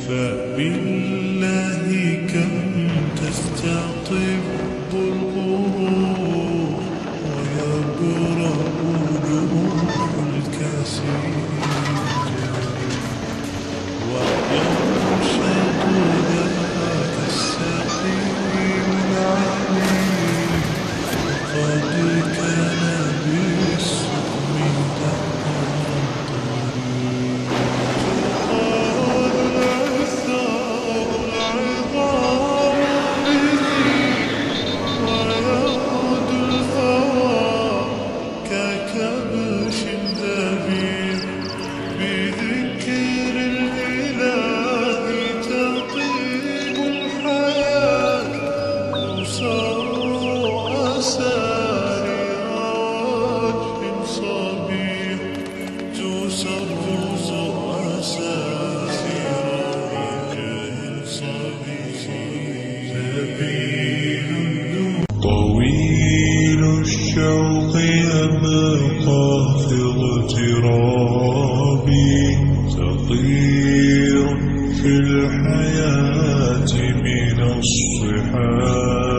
فبالله كم تستطب الغرور ويبرأ جروح الكسير وينشط ذاك السقيم العليم قد كان بالسقم كبش ذبيب بذكر الإله تطيب الحياة تسر أسارع وجه صبيح تسر أساسر وجه صبيح سبيل طويل الشوق يبقى في اغترابي تطير في الحياة من الصحاب